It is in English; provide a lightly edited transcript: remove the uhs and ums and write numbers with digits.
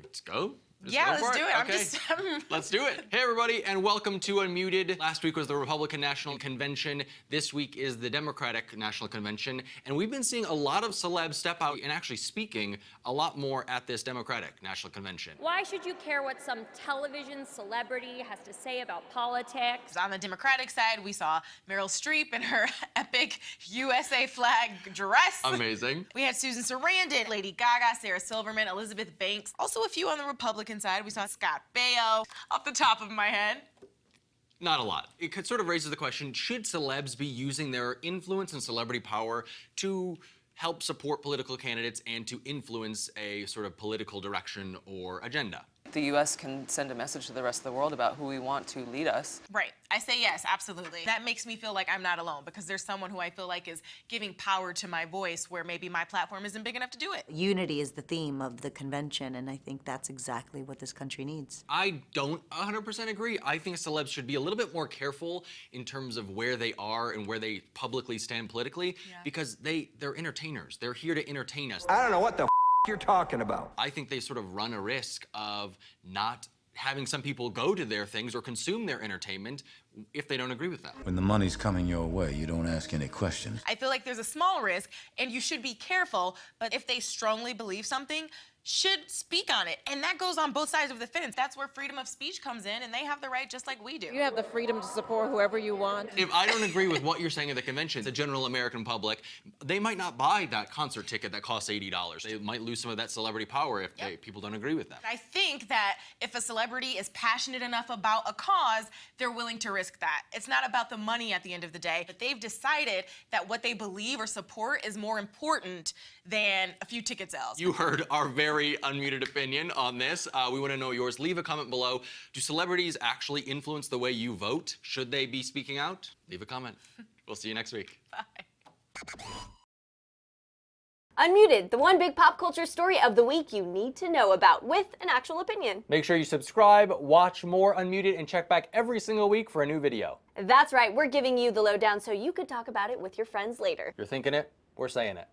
Let's go. Yeah, let's do it. Okay. Let's do it. Hey, everybody, and welcome to Unmuted. Last week was the Republican National Convention. This week is the Democratic National Convention. And we've been seeing a lot of celebs step out and actually speaking a lot more at this Democratic National Convention. Why should you care what some television celebrity has to say about politics? On the Democratic side, we saw Meryl Streep in her epic USA flag dress. Amazing. We had Susan Sarandon, Lady Gaga, Sarah Silverman, Elizabeth Banks. Also a few on the Republican side. We saw Scott Baio off the top of my head. Not a lot. It sort of raises the question, should celebs be using their influence and celebrity power to help support political candidates and to influence a sort of political direction or agenda? The U.S. can send a message to the rest of the world about who we want to lead us. Right. I say yes, absolutely. That makes me feel like I'm not alone because there's someone who I feel like is giving power to my voice where maybe my platform isn't big enough to do it. Unity is the theme of the convention, and I think that's exactly what this country needs. I don't 100% agree. I think celebs should be a little bit more careful in terms of where they are and where they publicly stand politically because they're entertainers. They're here to entertain us. I don't know what the you're talking about. I think they sort of run a risk of not having some people go to their things or consume their entertainment if they don't agree with them. When the money's coming your way, you don't ask any questions. I feel like there's a small risk and you should be careful, but if they strongly believe something, should speak on it. And that goes on both sides of the fence. That's where freedom of speech comes in, and they have the right just like we do. You have the freedom to support whoever you want. If I don't agree with what you're saying at the convention, the general American public, they might not buy that concert ticket that costs $80. They might lose some of that celebrity power if people don't agree with them. I think that if a celebrity is passionate enough about a cause, they're willing to risk that. It's not about the money at the end of the day, but they've decided that what they believe or support is more important than a few ticket sales. You heard our very unmuted opinion on this. We want to know yours. Leave a comment below. Do celebrities actually influence the way you vote? Should they be speaking out? Leave a comment. We'll see you next week. Bye. Unmuted, the one big pop culture story of the week you need to know about with an actual opinion. Make sure you subscribe, watch more Unmuted, and check back every single week for a new video. That's right, we're giving you the lowdown so you could talk about it with your friends later. You're thinking it, we're saying it.